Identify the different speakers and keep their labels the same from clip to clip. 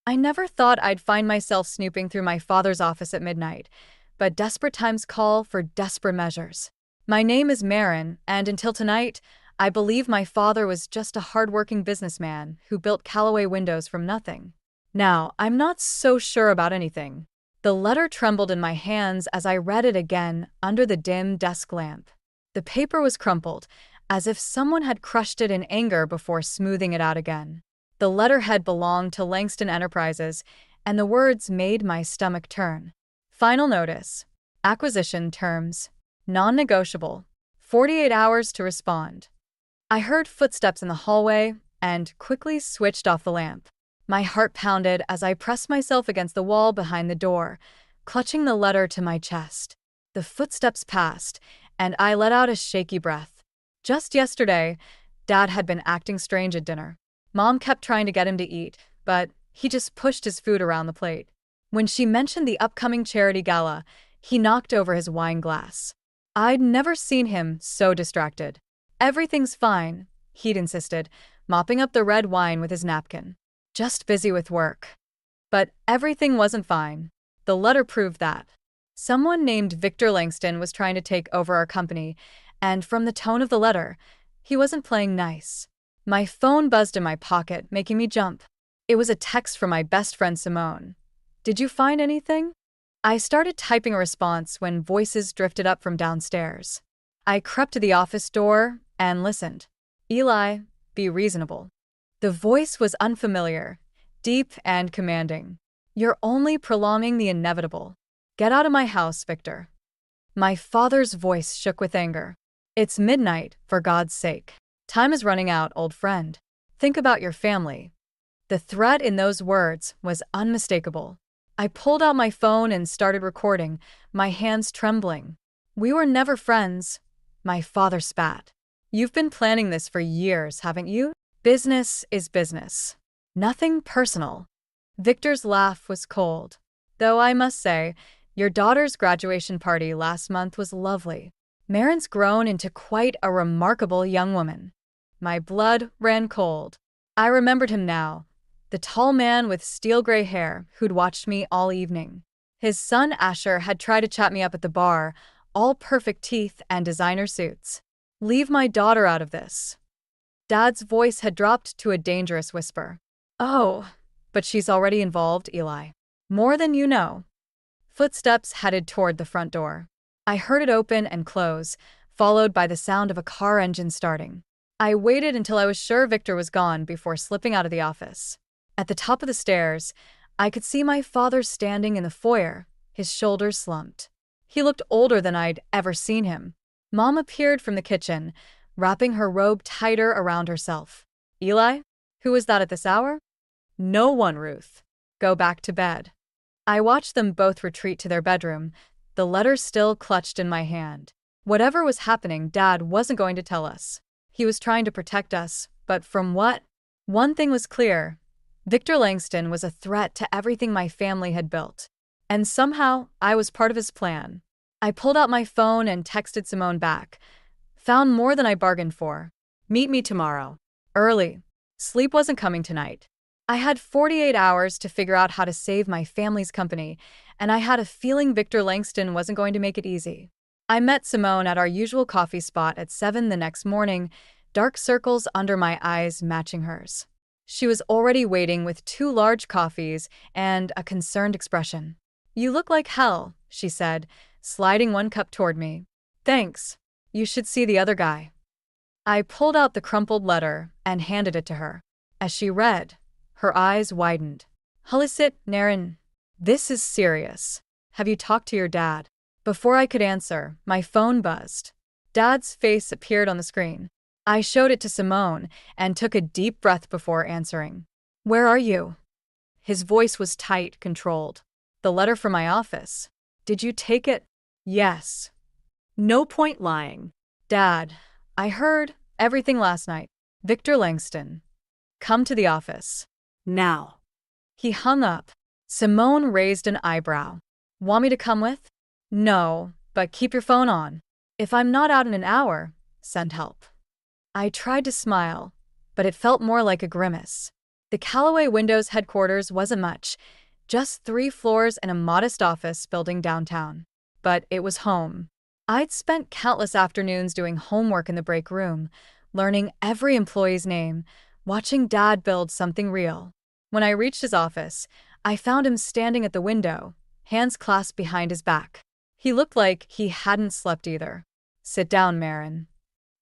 Speaker 1: I never thought I'd find myself snooping through my father's office at midnight, but desperate times call for desperate measures. My name is Marin, and until tonight, I believe my father was just a hardworking businessman who built Callaway windows from nothing. Now, I'm not so sure about anything. The letter trembled in my hands as I read it again under the dim desk lamp. The paper was crumpled, as if someone had crushed it in anger before smoothing it out again. The letterhead belonged to Langston Enterprises, and the words made my stomach turn. Final notice. Acquisition terms. Non-negotiable. 48 hours to respond. I heard footsteps in the hallway and quickly switched off the lamp. My heart pounded as I pressed myself against the wall behind the door, clutching the letter to my chest. The footsteps passed, and I let out a shaky breath. Just yesterday, Dad had been acting strange at dinner. Mom kept trying to get him to eat, but he just pushed his food around the plate. When she mentioned the upcoming charity gala, he knocked over his wine glass. I'd never seen him so distracted. "Everything's fine," he'd insisted, mopping up the red wine with his napkin. "Just busy with work." But everything wasn't fine. The letter proved that. Someone named Victor Langston was trying to take over our company, and from the tone of the letter, he wasn't playing nice. My phone buzzed in my pocket, making me jump. It was a text from my best friend Simone. "Did you find anything?" I started typing a response when voices drifted up from downstairs. I crept to the office door and listened. "Eli, be reasonable." The voice was unfamiliar, deep and commanding. "You're only prolonging the inevitable. Get out of my house, Victor." My father's voice shook with anger. "It's midnight, for God's sake. Time is running out, old friend. Think about your family." The threat in those words was unmistakable. I pulled out my phone and started recording, my hands trembling. "We were never friends," my father spat. "You've been planning this for years, haven't you? Business is business. Nothing personal." Victor's laugh was cold. "Though I must say, your daughter's graduation party last month was lovely. Marin's grown into quite a remarkable young woman." My blood ran cold. I remembered him now, the tall man with steel-gray hair who'd watched me all evening. His son Asher had tried to chat me up at the bar, all perfect teeth and designer suits. "Leave my daughter out of this." Dad's voice had dropped to a dangerous whisper. "Oh, but she's already involved, Eli. More than you know." Footsteps headed toward the front door. I heard it open and close, followed by the sound of a car engine starting. I waited until I was sure Victor was gone before slipping out of the office. At the top of the stairs, I could see my father standing in the foyer, his shoulders slumped. He looked older than I'd ever seen him. Mom appeared from the kitchen, wrapping her robe tighter around herself. "Eli? Who was that at this hour?" "No one, Ruth. Go back to bed." I watched them both retreat to their bedroom, the letter still clutched in my hand. Whatever was happening, Dad wasn't going to tell us. He was trying to protect us, but from what? One thing was clear. Victor Langston was a threat to everything my family had built. And somehow, I was part of his plan. I pulled out my phone and texted Simone back. "Found more than I bargained for. Meet me tomorrow. Early. Sleep wasn't coming tonight." I had 48 hours to figure out how to save my family's company, and I had a feeling Victor Langston wasn't going to make it easy. I met Simone at our usual coffee spot at 7 the next morning, dark circles under my eyes matching hers. She was already waiting with 2 large coffees and a concerned expression. "You look like hell," she said, sliding one cup toward me. "Thanks. You should see the other guy." I pulled out the crumpled letter and handed it to her. As she read, her eyes widened. "Halisit, Naren. This is serious. Have you talked to your dad?" Before I could answer, my phone buzzed. Dad's face appeared on the screen. I showed it to Simone and took a deep breath before answering. "Where are you?" His voice was tight, controlled. "The letter from my office. Did you take it?" "Yes." "No point lying." "Dad, I heard everything last night. Victor Langston. Come to the office. Now." He hung up. Simone raised an eyebrow. "Want me to come with?" "No, but keep your phone on. If I'm not out in an hour, send help." I tried to smile, but it felt more like a grimace. The Callaway Windows headquarters wasn't much, just 3 floors and a modest office building downtown. But it was home. I'd spent countless afternoons doing homework in the break room, learning every employee's name, watching Dad build something real. When I reached his office, I found him standing at the window, hands clasped behind his back. He looked like he hadn't slept either. "Sit down, Marin."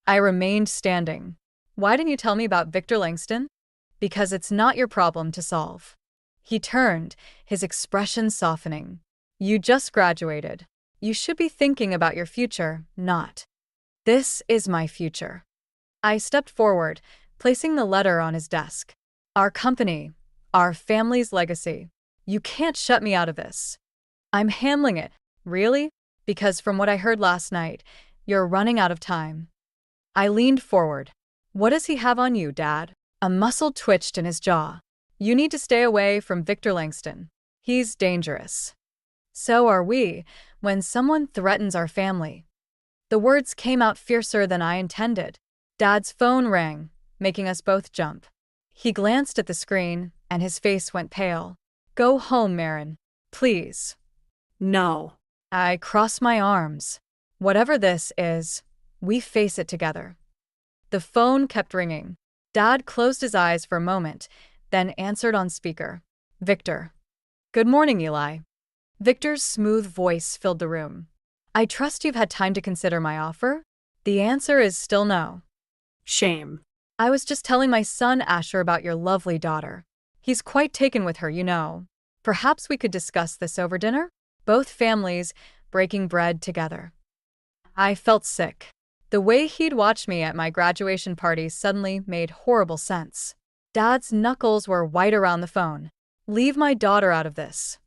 Speaker 1: I remained standing. "Why didn't you tell me about Victor Langston?" "Because it's not your problem to solve." He turned, his expression softening. "You just graduated. You should be thinking about your future, not. This is my future." I stepped forward, placing the letter on his desk. "Our company, our family's legacy. You can't shut me out of this." "I'm handling it." "Really? Because from what I heard last night, you're running out of time." I leaned forward. "What does he have on you, Dad?" A muscle twitched in his jaw. "You need to stay away from Victor Langston. He's dangerous." "So are we, when someone threatens our family." The words came out fiercer than I intended. Dad's phone rang, making us both jump. He glanced at the screen, and his face went pale. "Go home, Marin. Please."
Speaker 2: No.
Speaker 1: I crossed my arms. "Whatever this is, we face it together." The phone kept ringing. Dad closed his eyes for a moment, then answered on speaker. "Victor." "Good morning, Eli." Victor's smooth voice filled the room. "I trust you've had time to consider my offer?" "The answer is still no."
Speaker 2: Shame.
Speaker 1: "I was just telling my son Asher about your lovely daughter. He's quite taken with her, you know. Perhaps we could discuss this over dinner? Both families breaking bread together." I felt sick. The way he'd watched me at my graduation party suddenly made horrible sense. Dad's knuckles were white around the phone. "Leave my daughter out of this."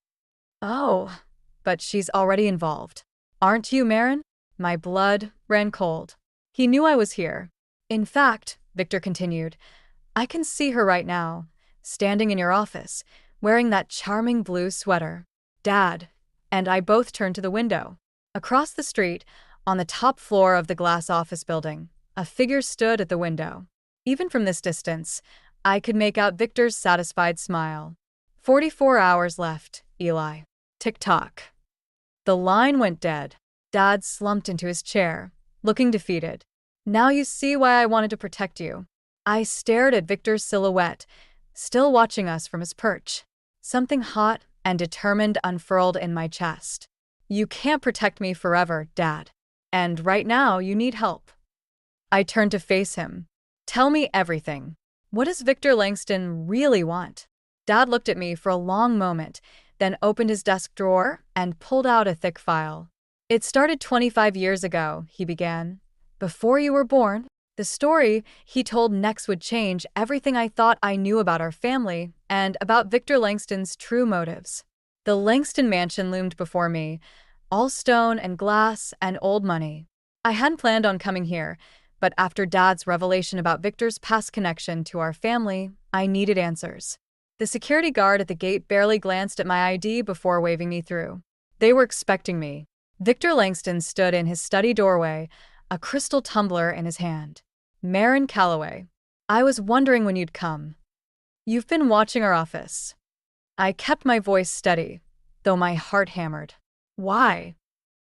Speaker 1: "Oh, but she's already involved. Aren't you, Marin?" My blood ran cold. He knew I was here. "In fact," Victor continued, "I can see her right now, standing in your office, wearing that charming blue sweater." Dad and I both turned to the window. Across the street, on the top floor of the glass office building, a figure stood at the window. Even from this distance, I could make out Victor's satisfied smile. 44 hours left, Eli. Tick-tock. The line went dead. Dad slumped into his chair, looking defeated. "Now you see why I wanted to protect you." I stared at Victor's silhouette, still watching us from his perch. Something hot and determined unfurled in my chest. "You can't protect me forever, Dad. And right now you need help." I turned to face him. "Tell me everything. What does Victor Langston really want?" Dad looked at me for a long moment, then opened his desk drawer and pulled out a thick file. "It started 25 years ago," he began. "Before you were born." The story he told next would change everything I thought I knew about our family and about Victor Langston's true motives. The Langston mansion loomed before me, all stone and glass and old money. I hadn't planned on coming here, but after Dad's revelation about Victor's past connection to our family, I needed answers. The security guard at the gate barely glanced at my ID before waving me through. They were expecting me. Victor Langston stood in his study doorway, a crystal tumbler in his hand. "Marin Callaway. I was wondering when you'd come. You've been watching our office." I kept my voice steady, though my heart hammered. "Why?"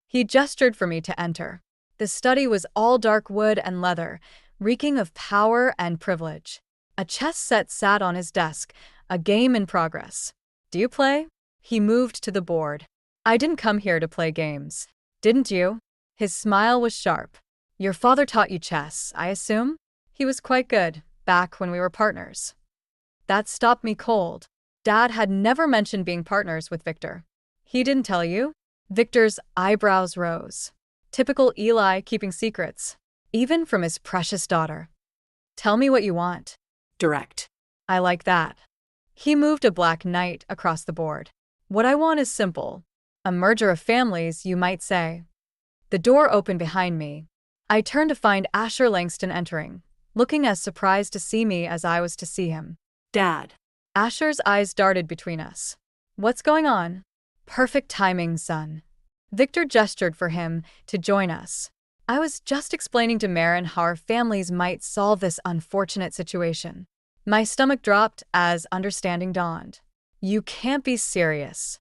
Speaker 1: He gestured for me to enter. The study was all dark wood and leather, reeking of power and privilege. A chess set sat on his desk, a game in progress. "Do you play?" He moved to the board. "I didn't come here to play games. Didn't you?" His smile was sharp. "Your father taught you chess, I assume?" "He was quite good, back when we were partners." That stopped me cold. Dad had never mentioned being partners with Victor. "He didn't tell you?" Victor's eyebrows rose. Typical Eli keeping secrets, even from his precious daughter. "Tell me what you want."
Speaker 2: Direct.
Speaker 1: "I like that." He moved a black knight across the board. "What I want is simple. A merger of families, you might say." The door opened behind me. I turned to find Asher Langston entering, looking as surprised to see me as I was to see him.
Speaker 2: Dad.
Speaker 1: Asher's eyes darted between us. "What's going on?" "Perfect timing, son." Victor gestured for him to join us. "I was just explaining to Marin how our families might solve this unfortunate situation." My stomach dropped as understanding dawned. You can't be serious.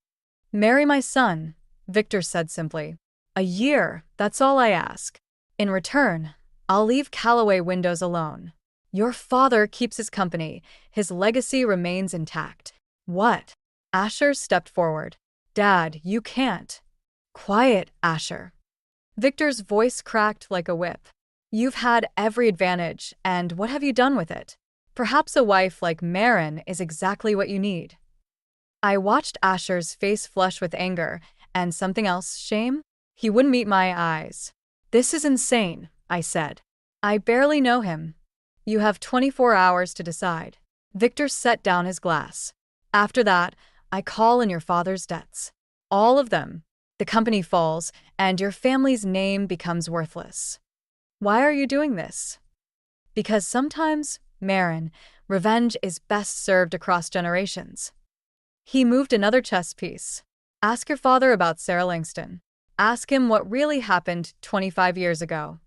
Speaker 1: Marry my son, Victor said simply. A year, that's all I ask. In return, I'll leave Callaway Windows alone. Your father keeps his company. His legacy remains intact. What? Asher stepped forward. Dad, you can't. Quiet, Asher. Victor's voice cracked like a whip. You've had every advantage, and what have you done with it? Perhaps a wife like Maren is exactly what you need. I watched Asher's face flush with anger, and something else, shame? He wouldn't meet my eyes. This is insane, I said. I barely know him. You have 24 hours to decide. Victor set down his glass. After that, I call in your father's debts. All of them. The company falls, and your family's name becomes worthless. Why are you doing this? Because sometimes, Maren, revenge is best served across generations. He moved another chess piece. Ask your father about Sarah Langston. Ask him what really happened 25 years ago.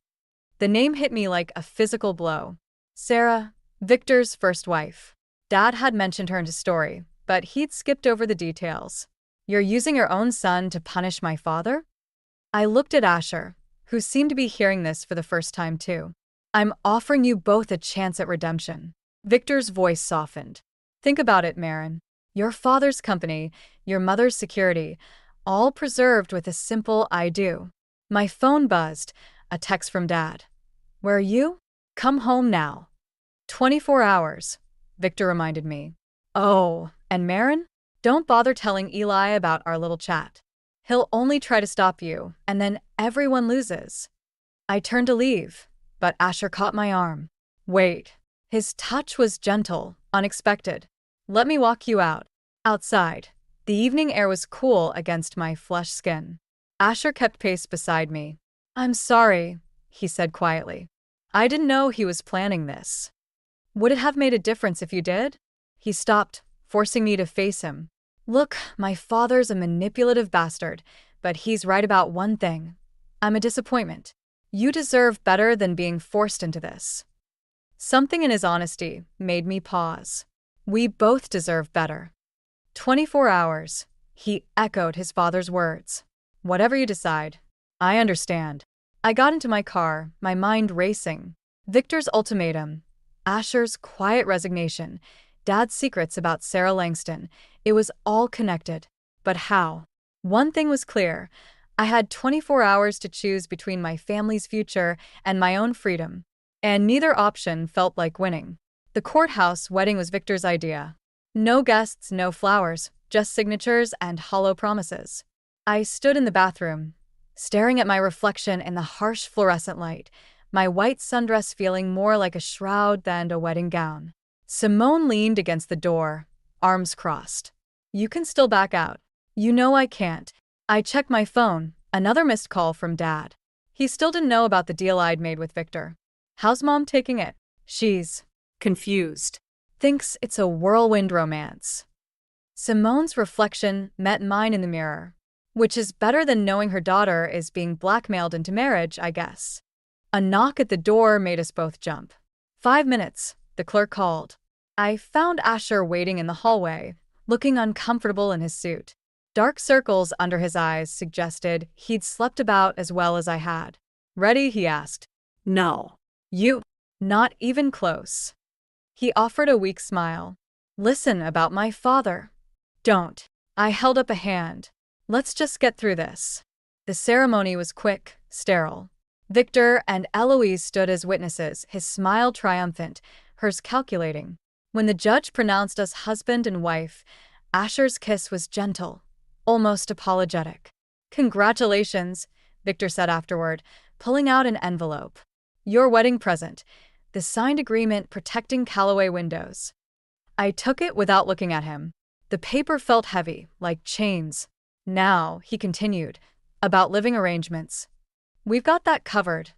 Speaker 1: The name hit me like a physical blow. Sarah, Victor's first wife. Dad had mentioned her in his story, but he'd skipped over the details. You're using your own son to punish my father? I looked at Asher, who seemed to be hearing this for the first time too. I'm offering you both a chance at redemption. Victor's voice softened. Think about it, Maren. Your father's company, your mother's security, all preserved with a simple I do. My phone buzzed, a text from Dad. Where are you? Come home now. 24 hours, Victor reminded me. Oh, and Maren? Don't bother telling Eli about our little chat. He'll only try to stop you, and then everyone loses. I turned to leave, but Asher caught my arm. Wait. His touch was gentle, unexpected. Let me walk you out. Outside, the evening air was cool against my flushed skin. Asher kept pace beside me. I'm sorry, he said quietly. I didn't know he was planning this. Would it have made a difference if you did? He stopped, forcing me to face him. Look, my father's a manipulative bastard, but he's right about one thing. I'm a disappointment. You deserve better than being forced into this. Something in his honesty made me pause. We both deserve better. 24 hours, he echoed his father's words. Whatever you decide, I understand. I got into my car, my mind racing. Victor's ultimatum, Asher's quiet resignation, Dad's secrets about Sarah Langston. It was all connected. But how? One thing was clear. I had 24 hours to choose between my family's future and my own freedom. And neither option felt like winning. The courthouse wedding was Victor's idea. No guests, no flowers, just signatures and hollow promises. I stood in the bathroom, staring at my reflection in the harsh fluorescent light, my white sundress feeling more like a shroud than a wedding gown. Simone leaned against the door, arms crossed. You can still back out. You know I can't. I checked my phone, another missed call from Dad. He still didn't know about the deal I'd made with Victor. How's Mom taking it? She's
Speaker 2: Confused.
Speaker 1: thinks it's a whirlwind romance. Simone's reflection met mine in the mirror, which is better than knowing her daughter is being blackmailed into marriage, I guess. A knock at the door made us both jump. 5 minutes, the clerk called. I found Asher waiting in the hallway, looking uncomfortable in his suit. Dark circles under his eyes suggested he'd slept about as well as I had. Ready? He asked.
Speaker 2: No.
Speaker 1: You? Not even close. He offered a weak smile. Listen about my father. Don't. I held up a hand. Let's just get through this. The ceremony was quick, sterile. Victor and Eloise stood as witnesses, his smile triumphant, hers calculating. When the judge pronounced us husband and wife, Asher's kiss was gentle, almost apologetic. Congratulations, Victor said afterward, pulling out an envelope. Your wedding present, the signed agreement protecting Callaway Windows. I took it without looking at him. The paper felt heavy, like chains. Now, he continued, about living arrangements. We've got that covered,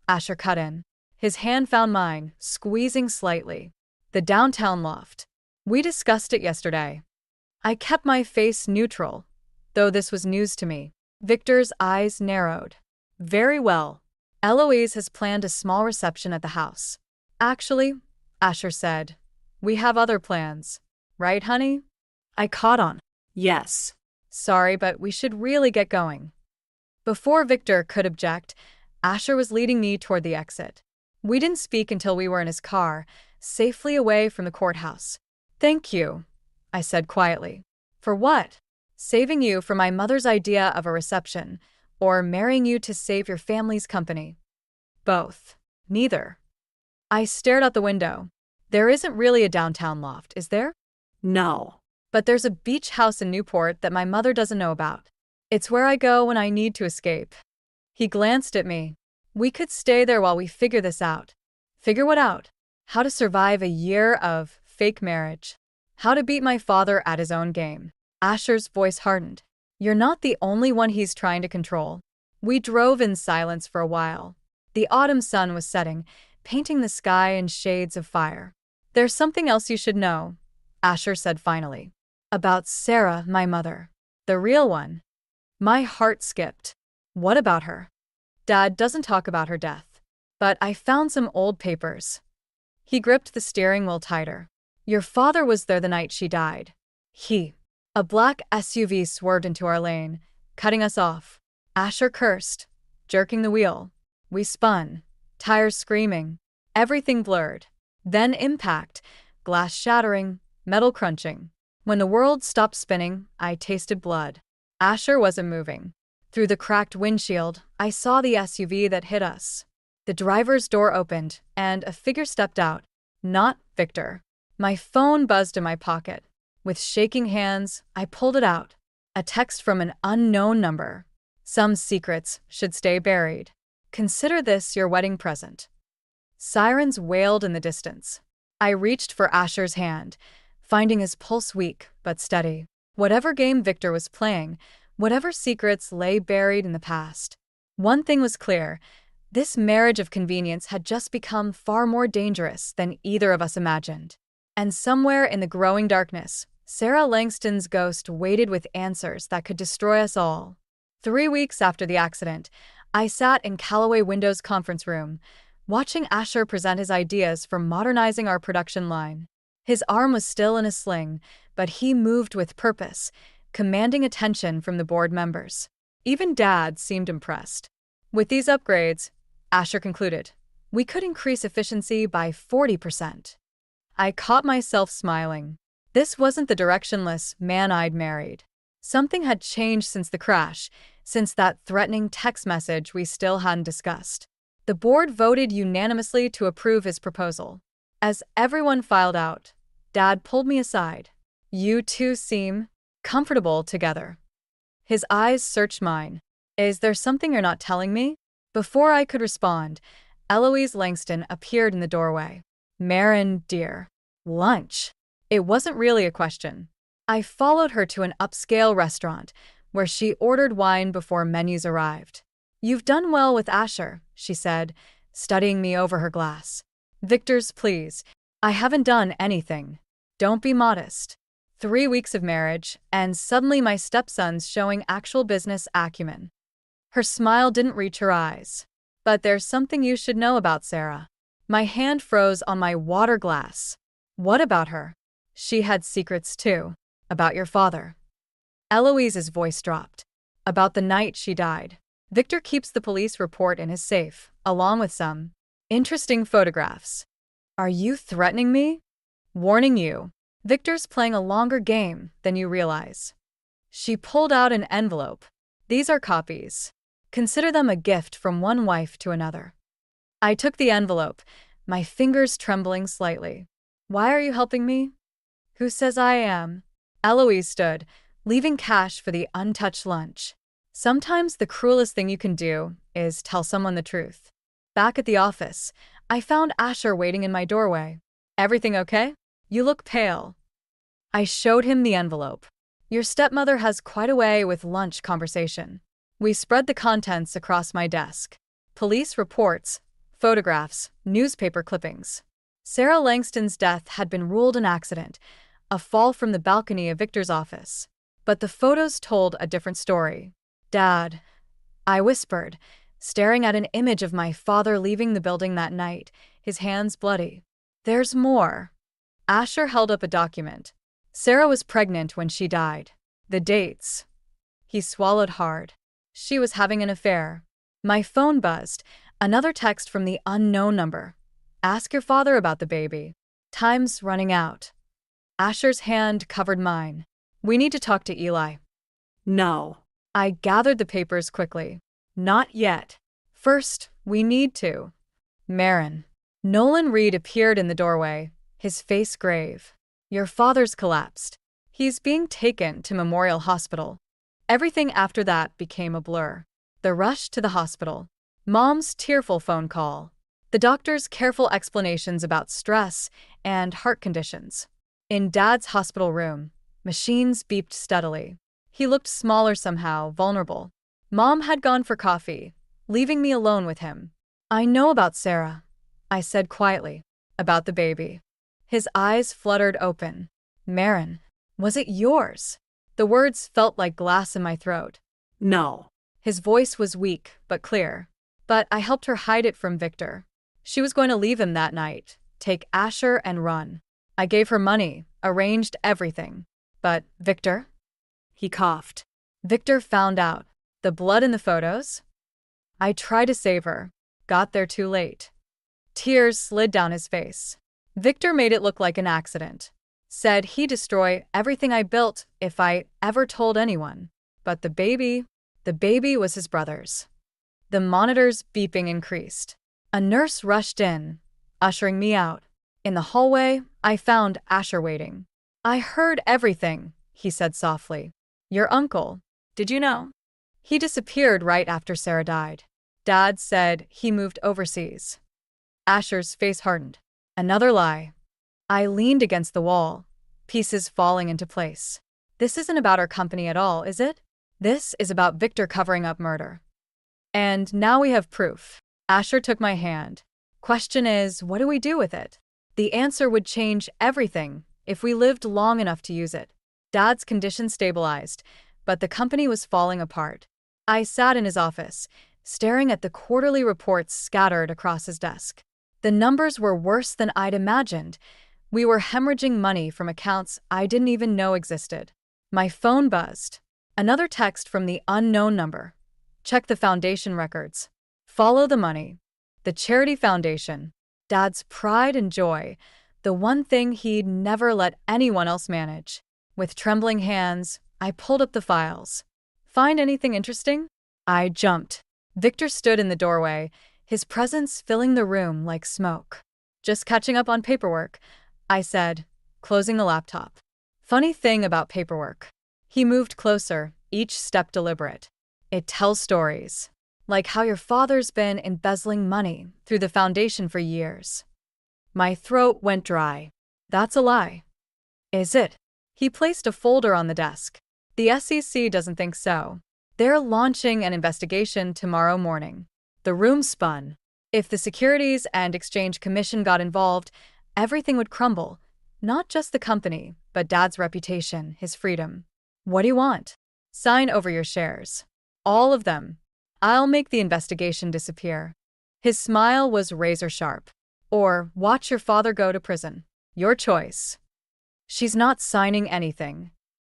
Speaker 1: Asher cut in. His hand found mine, squeezing slightly. The downtown loft. We discussed it yesterday. I kept my face neutral, though this was news to me. Victor's eyes narrowed. Very well. Eloise has planned a small reception at the house. Actually, Asher said, We have other plans. Right, honey? I caught on.
Speaker 2: Yes.
Speaker 1: Sorry, but we should really get going. Before Victor could object, Asher was leading me toward the exit. We didn't speak until we were in his car, safely away from the courthouse. Thank you, I said quietly. For what? Saving you from my mother's idea of a reception, or marrying you to save your family's company? Both. Neither. I stared out the window. There isn't really a downtown loft, is there?
Speaker 2: No.
Speaker 1: But there's a beach house in Newport that my mother doesn't know about. It's where I go when I need to escape. He glanced at me. We could stay there while we figure this out. Figure what out? How to survive a year of fake marriage. How to beat my father at his own game. Asher's voice hardened. You're not the only one he's trying to control. We drove in silence for a while. The autumn sun was setting, painting the sky in shades of fire. There's something else you should know, Asher said finally. About Sarah, my mother. The real one. My heart skipped. What about her? Dad doesn't talk about her death. But I found some old papers. He gripped the steering wheel tighter. Your father was there the night she died. A black SUV swerved into our lane, cutting us off. Asher cursed, jerking the wheel. We spun, tires screaming, everything blurred. Then impact, glass shattering, metal crunching. When the world stopped spinning, I tasted blood. Asher wasn't moving. Through the cracked windshield, I saw the SUV that hit us. The driver's door opened, and a figure stepped out. Not Victor. My phone buzzed in my pocket. With shaking hands, I pulled it out. A text from an unknown number. Some secrets should stay buried. Consider this your wedding present. Sirens wailed in the distance. I reached for Asher's hand, finding his pulse weak but steady. Whatever game Victor was playing, whatever secrets lay buried in the past. One thing was clear. This marriage of convenience had just become far more dangerous than either of us imagined. And somewhere in the growing darkness, Sarah Langston's ghost waited with answers that could destroy us all. 3 weeks after the accident, I sat in Callaway Windows' conference room, watching Asher present his ideas for modernizing our production line. His arm was still in a sling, but he moved with purpose, commanding attention from the board members. Even Dad seemed impressed. With these upgrades, Asher concluded, we could increase efficiency by 40%. I caught myself smiling. This wasn't the directionless man I'd married. Something had changed since the crash, since that threatening text message we still hadn't discussed. The board voted unanimously to approve his proposal. As everyone filed out, Dad pulled me aside. You two seem comfortable together. His eyes searched mine. Is there something you're not telling me? Before I could respond, Eloise Langston appeared in the doorway. Marin, dear. Lunch. It wasn't really a question. I followed her to an upscale restaurant, where she ordered wine before menus arrived. You've done well with Asher, she said, studying me over her glass. Victor's, please. I haven't done anything. Don't be modest. 3 weeks of marriage, and suddenly my stepson's showing actual business acumen. Her smile didn't reach her eyes. But there's something you should know about Sarah. My hand froze on my water glass. What about her? She had secrets too. About your father. Eloise's voice dropped. About the night she died. Victor keeps the police report in his safe, along with some interesting photographs. Are you threatening me? Warning you. Victor's playing a longer game than you realize. She pulled out an envelope. These are copies. Consider them a gift from one wife to another. I took the envelope, my fingers trembling slightly. Why are you helping me? Who says I am? Eloise stood, leaving cash for the untouched lunch. Sometimes the cruelest thing you can do is tell someone the truth. Back at the office, I found Asher waiting in my doorway. Everything okay? You look pale. I showed him the envelope. Your stepmother has quite a way with lunch conversation. We spread the contents across my desk. Police reports, photographs, newspaper clippings. Sarah Langston's death had been ruled an accident, a fall from the balcony of Victor's office. But the photos told a different story. Dad, I whispered, staring at an image of my father leaving the building that night, his hands bloody. There's more. Asher held up a document. Sarah was pregnant when she died. The dates. He swallowed hard. She was having an affair. My phone buzzed. Another text from the unknown number. Ask your father about the baby. Time's running out. Asher's hand covered mine. We need to talk to Eli.
Speaker 2: No.
Speaker 1: I gathered the papers quickly. Not yet. First, we need to. Marin. Nolan Reed appeared in the doorway, his face grave. Your father's collapsed. He's being taken to Memorial Hospital. Everything after that became a blur. The rush to the hospital. Mom's tearful phone call. The doctor's careful explanations about stress and heart conditions. In Dad's hospital room, machines beeped steadily. He looked smaller somehow, vulnerable. Mom had gone for coffee, leaving me alone with him. I know about Sarah, I said quietly. About the baby. His eyes fluttered open. Marin, was it yours? The words felt like glass in my throat.
Speaker 2: No.
Speaker 1: His voice was weak, but clear. But I helped her hide it from Victor. She was going to leave him that night, take Asher and run. I gave her money, arranged everything. But Victor?
Speaker 2: He coughed.
Speaker 1: Victor found out. The blood in the photos? I tried to save her. Got there too late. Tears slid down his face. Victor made it look like an accident. Said he'd destroy everything I built if I ever told anyone. But the baby was his brother's. The monitor's beeping increased. A nurse rushed in, ushering me out. In the hallway, I found Asher waiting. I heard everything, he said softly. Your uncle, did you know? He disappeared right after Sarah died. Dad said he moved overseas. Asher's face hardened. Another lie. I leaned against the wall, pieces falling into place. This isn't about our company at all, is it? This is about Victor covering up murder. And now we have proof. Asher took my hand. Question is, what do we do with it? The answer would change everything if we lived long enough to use it. Dad's condition stabilized, but the company was falling apart. I sat in his office, staring at the quarterly reports scattered across his desk. The numbers were worse than I'd imagined. We were hemorrhaging money from accounts I didn't even know existed. My phone buzzed. Another text from the unknown number. Check the foundation records. Follow the money. The charity foundation. Dad's pride and joy. The one thing he'd never let anyone else manage. With trembling hands, I pulled up the files. Find anything interesting? I jumped. Victor stood in the doorway, his presence filling the room like smoke. Just catching up on paperwork, I said, closing the laptop. Funny thing about paperwork. He moved closer, each step deliberate. It tells stories. Like how your father's been embezzling money through the foundation for years. My throat went dry. That's a lie. Is it? He placed a folder on the desk. The SEC doesn't think so. They're launching an investigation tomorrow morning. The room spun. If the Securities and Exchange Commission got involved, everything would crumble. Not just the company, but Dad's reputation, his freedom. What do you want? Sign over your shares. All of them. I'll make the investigation disappear. His smile was razor sharp. Or watch your father go to prison. Your choice. She's not signing anything.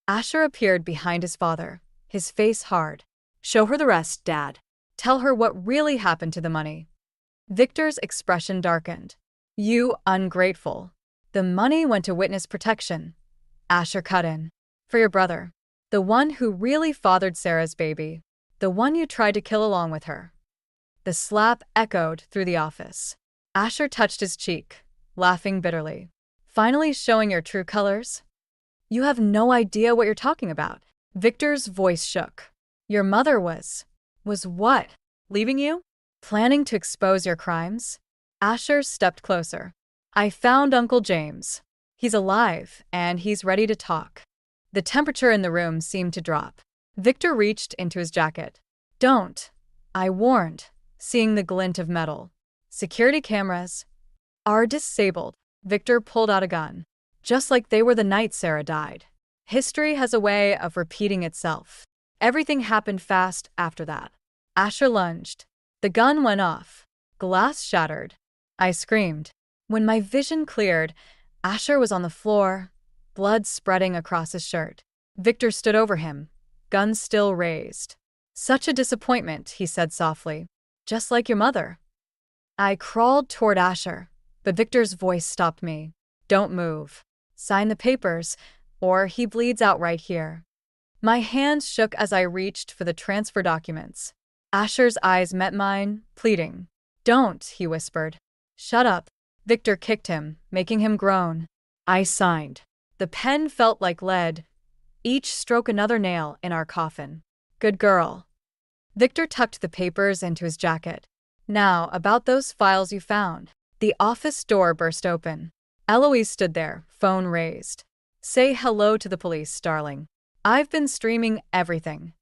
Speaker 1: Asher appeared behind his father, his face hard. Show her the rest, Dad. Tell her what really happened to the money. Victor's expression darkened. You ungrateful. The money went to witness protection. Asher cut in. For your brother. The one who really fathered Sarah's baby. The one you tried to kill along with her. The slap echoed through the office. Asher touched his cheek, laughing bitterly. Finally showing your true colors? You have no idea what you're talking about. Victor's voice shook. Your mother was what? Leaving you? Planning to expose your crimes? Asher stepped closer. I found Uncle James. He's alive, and he's ready to talk. The temperature in the room seemed to drop. Victor reached into his jacket. Don't, I warned, seeing the glint of metal. Security cameras are disabled. Victor pulled out a gun. Just like they were the night Sarah died. History has a way of repeating itself. Everything happened fast after that. Asher lunged. The gun went off. Glass shattered. I screamed. When my vision cleared, Asher was on the floor, blood spreading across his shirt. Victor stood over him, gun still raised. "Such a disappointment," he said softly. "Just like your mother." I crawled toward Asher, but Victor's voice stopped me. "Don't move. Sign the papers, or he bleeds out right here." My hands shook as I reached for the transfer documents. Asher's eyes met mine, pleading. "Don't," he whispered. "Shut up." Victor kicked him, making him groan. I signed. The pen felt like lead. Each stroke another nail in our coffin. "Good girl." Victor tucked the papers into his jacket. "Now, about those files you found." The office door burst open. Eloise stood there, phone raised. "Say hello to the police, darling. I've been streaming everything."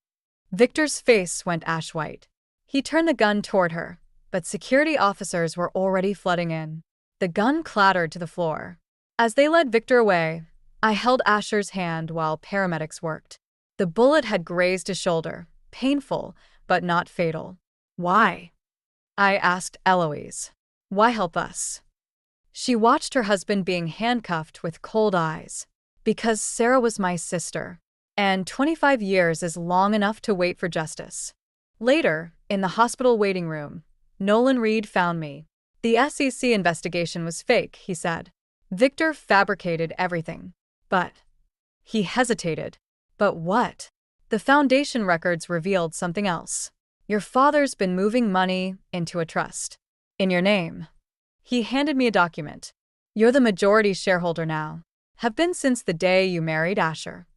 Speaker 1: Victor's face went ash white. He turned the gun toward her, but security officers were already flooding in. The gun clattered to the floor. As they led Victor away, I held Asher's hand while paramedics worked. The bullet had grazed his shoulder, painful, but not fatal. "Why?" I asked Eloise. "Why help us?" She watched her husband being handcuffed with cold eyes. "Because Sarah was my sister, and 25 years is long enough to wait for justice." Later, in the hospital waiting room, Nolan Reed found me. "The SEC investigation was fake," he said. "Victor fabricated everything." But he hesitated. "But what?" "The foundation records revealed something else. Your father's been moving money into a trust. In your name." He handed me a document. "You're the majority shareholder now. Have been since the day you married Asher."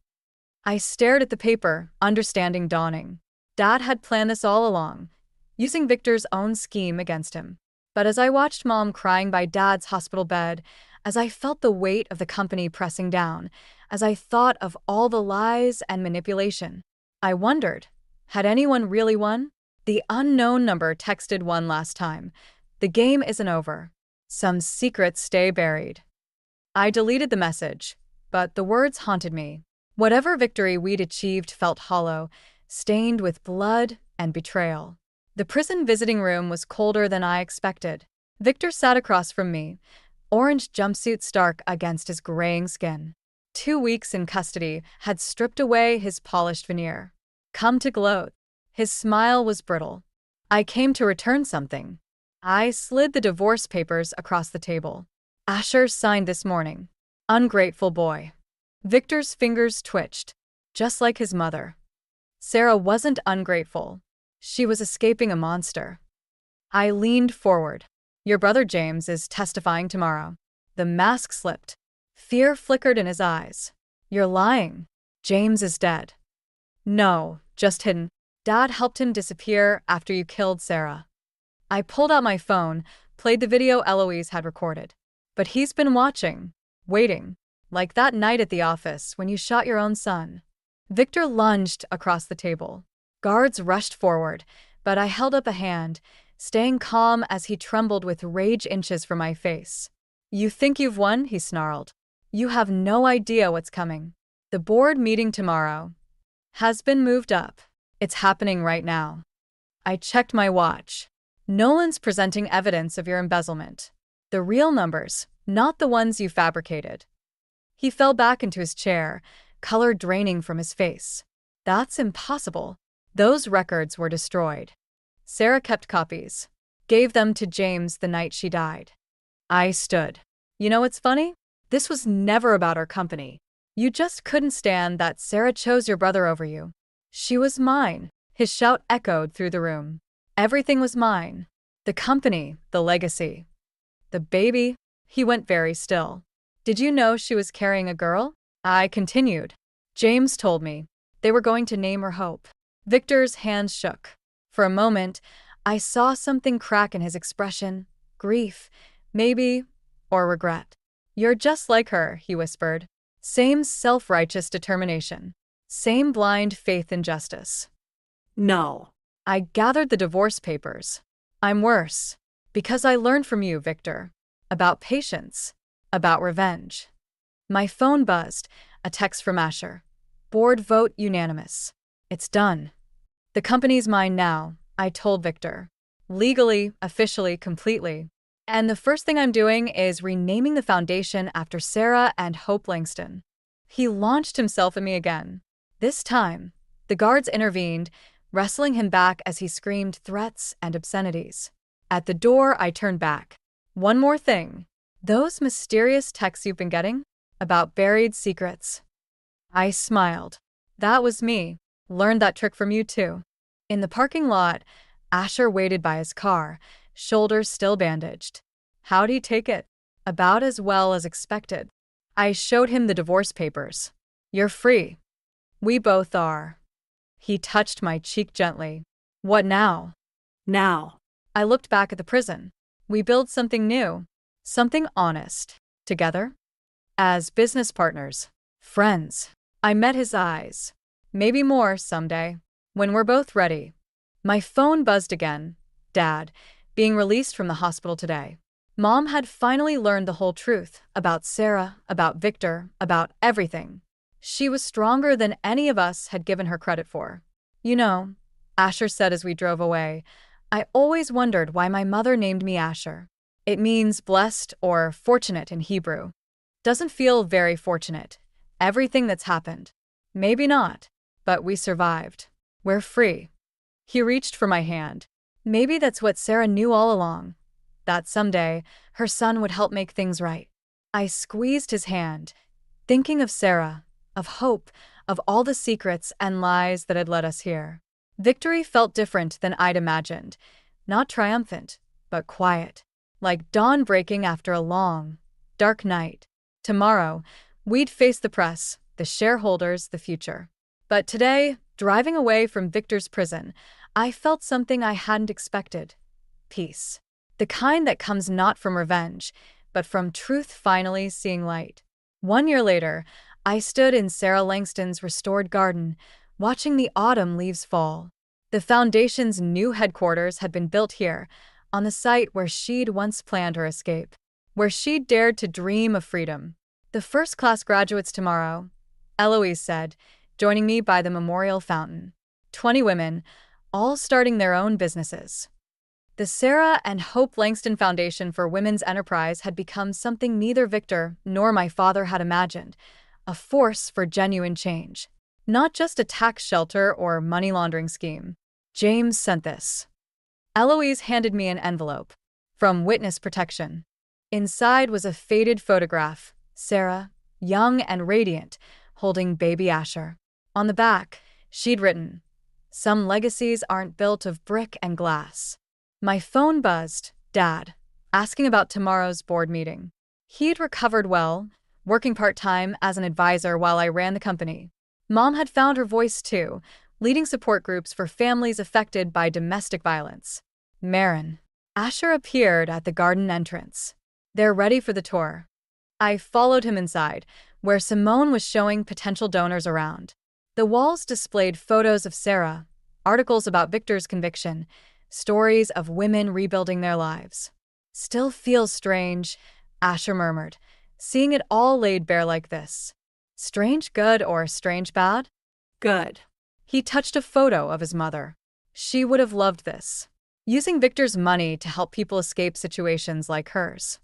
Speaker 1: I stared at the paper, understanding dawning. Dad had planned this all along, using Victor's own scheme against him. But as I watched Mom crying by Dad's hospital bed, as I felt the weight of the company pressing down, as I thought of all the lies and manipulation, I wondered, had anyone really won? The unknown number texted one last time. "The game isn't over. Some secrets stay buried." I deleted the message, but the words haunted me. Whatever victory we'd achieved felt hollow, stained with blood and betrayal. The prison visiting room was colder than I expected. Victor sat across from me, orange jumpsuit stark against his graying skin. 2 weeks in custody had stripped away his polished veneer. Come to gloat. His smile was brittle. "I came to return something." I slid the divorce papers across the table. "Asher signed this morning." Ungrateful boy. Victor's fingers twitched, just like his mother. Sarah wasn't ungrateful. She was escaping a monster. I leaned forward. "Your brother James is testifying tomorrow." The mask slipped. Fear flickered in his eyes. "You're lying. James is dead." "No, just hidden. Dad helped him disappear after you killed Sarah." I pulled out my phone, played the video Eloise had recorded. "But he's been watching, waiting, like that night at the office when you shot your own son." Victor lunged across the table. Guards rushed forward, but I held up a hand, staying calm as he trembled with rage inches from my face. "You think you've won?" he snarled. "You have no idea what's coming. The board meeting tomorrow has been moved up. It's happening right now." I checked my watch. "Nolan's presenting evidence of your embezzlement. The real numbers, not the ones you fabricated." He fell back into his chair, color draining from his face. "That's impossible. Those records were destroyed. Sarah kept copies. Gave them to James the night she died." I stood. "You know what's funny? This was never about our company. You just couldn't stand that Sarah chose your brother over you. She was mine." His shout echoed through the room. "Everything was mine. The company, the legacy. The baby." He went very still. "Did you know she was carrying a girl?" I continued. "James told me. They were going to name her Hope." Victor's hands shook. For a moment, I saw something crack in his expression. Grief, maybe, or regret. "You're just like her," he whispered. "Same self-righteous determination. Same blind faith in justice."
Speaker 2: No.
Speaker 1: I gathered the divorce papers. "I'm worse. Because I learned from you, Victor. About patience. About revenge." My phone buzzed. A text from Asher. "Board vote unanimous. It's done. The company's mine now," I told Victor. "Legally, officially, completely. And the first thing I'm doing is renaming the foundation after Sarah and Hope Langston. He launched himself at me again. This time, the guards intervened, wrestling him back as he screamed threats and obscenities. At the door, I turned back. One more thing. Those mysterious texts you've been getting? About buried secrets. I smiled. That was me. Learned that trick from you too. In the parking lot, Asher waited by his car, shoulders still bandaged. How'd he take it? About as well as expected. I showed him the divorce papers. You're free. We both are. He touched my cheek gently. What now?
Speaker 2: Now.
Speaker 1: I looked back at the prison. We build something new. Something honest. Together? As business partners. Friends. I met his eyes. Maybe more someday. When we're both ready. My phone buzzed again. Dad, being released from the hospital today. Mom had finally learned the whole truth about Sarah, about Victor, about everything. She was stronger than any of us had given her credit for. You know, Asher said as we drove away, I always wondered why my mother named me Asher. It means blessed or fortunate in Hebrew. Doesn't feel very fortunate. Everything that's happened. Maybe not, but we survived. We're free. He reached for my hand. Maybe that's what Sarah knew all along. That someday, her son would help make things right. I squeezed his hand, thinking of Sarah, of hope, of all the secrets and lies that had led us here. Victory felt different than I'd imagined. Not triumphant, but quiet. Like dawn breaking after a long, dark night. Tomorrow, we'd face the press, the shareholders, the future. But today, driving away from Victor's prison, I felt something I hadn't expected. Peace. The kind that comes not from revenge, but from truth finally seeing light. 1 year later, I stood in Sarah Langston's restored garden, watching the autumn leaves fall. The foundation's new headquarters had been built here, on the site where she'd once planned her escape, where she'd dared to dream of freedom. The first-class graduates tomorrow, Eloise said, joining me by the memorial fountain. 20 women, all starting their own businesses. The Sarah and Hope Langston Foundation for Women's Enterprise had become something neither Victor nor my father had imagined, a force for genuine change. Not just a tax shelter or money laundering scheme. James sent this. Eloise handed me an envelope. From Witness Protection. Inside was a faded photograph, Sarah, young and radiant, holding baby Asher. On the back, she'd written, "Some legacies aren't built of brick and glass." My phone buzzed, Dad, asking about tomorrow's board meeting. He'd recovered well, working part-time as an advisor while I ran the company. Mom had found her voice too, leading support groups for families affected by domestic violence. Marin. Asher appeared at the garden entrance. They're ready for the tour. I followed him inside, where Simone was showing potential donors around. The walls displayed photos of Sarah, articles about Victor's conviction, stories of women rebuilding their lives. Still feels strange, Asher murmured, seeing it all laid bare like this. Strange good or strange bad?
Speaker 2: Good.
Speaker 1: He touched a photo of his mother. She would have loved this. Using Victor's money to help people escape situations like hers.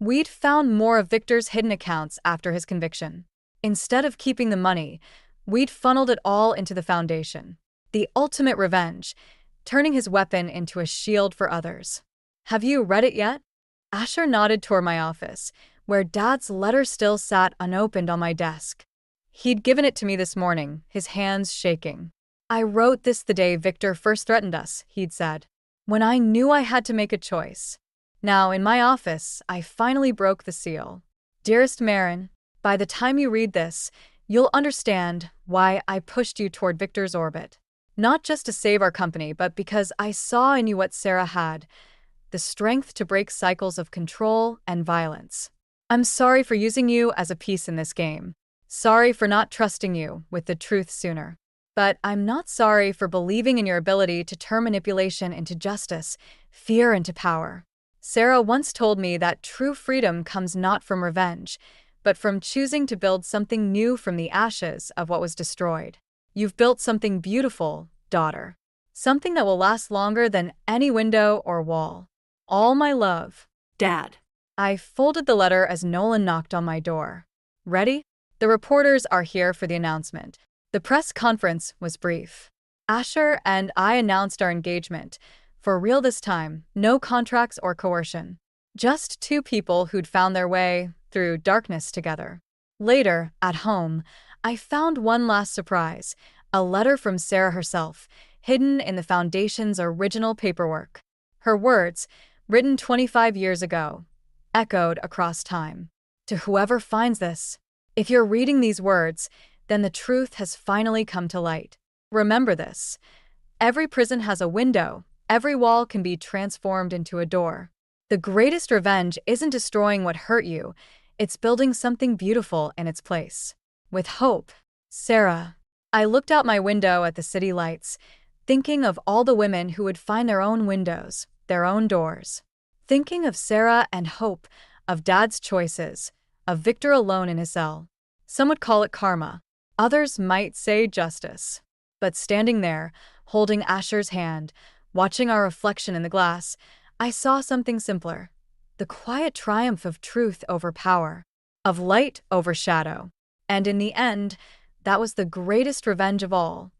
Speaker 1: We'd found more of Victor's hidden accounts after his conviction. Instead of keeping the money, we'd funneled it all into the foundation. The ultimate revenge, turning his weapon into a shield for others. Have you read it yet? Asher nodded toward my office, where Dad's letter still sat unopened on my desk. He'd given it to me this morning, his hands shaking. I wrote this the day Victor first threatened us, he'd said, when I knew I had to make a choice. Now, in my office, I finally broke the seal. Dearest Marin, by the time you read this, you'll understand why I pushed you toward Victor's orbit. Not just to save our company, but because I saw in you what Sarah had, the strength to break cycles of control and violence. I'm sorry for using you as a piece in this game. Sorry for not trusting you with the truth sooner. But I'm not sorry for believing in your ability to turn manipulation into justice, fear into power. Sarah once told me that true freedom comes not from revenge, but from choosing to build something new from the ashes of what was destroyed. You've built something beautiful, daughter. Something that will last longer than any window or wall. All my love.
Speaker 2: Dad.
Speaker 1: I folded the letter as Nolan knocked on my door. Ready? The reporters are here for the announcement. The press conference was brief. Asher and I announced our engagement. For real this time, no contracts or coercion. Just two people who'd found their way through darkness together. Later, at home, I found one last surprise, a letter from Sarah herself, hidden in the Foundation's original paperwork. Her words, written 25 years ago, echoed across time. To whoever finds this, if you're reading these words, then the truth has finally come to light. Remember this. Every prison has a window. Every wall can be transformed into a door. The greatest revenge isn't destroying what hurt you, it's building something beautiful in its place. With hope, Sarah. I looked out my window at the city lights, thinking of all the women who would find their own windows, their own doors. Thinking of Sarah and hope, of Dad's choices, of Victor alone in his cell. Some would call it karma. Others might say justice. But standing there, holding Asher's hand, watching our reflection in the glass, I saw something simpler. The quiet triumph of truth over power, of light over shadow. And in the end, that was the greatest revenge of all.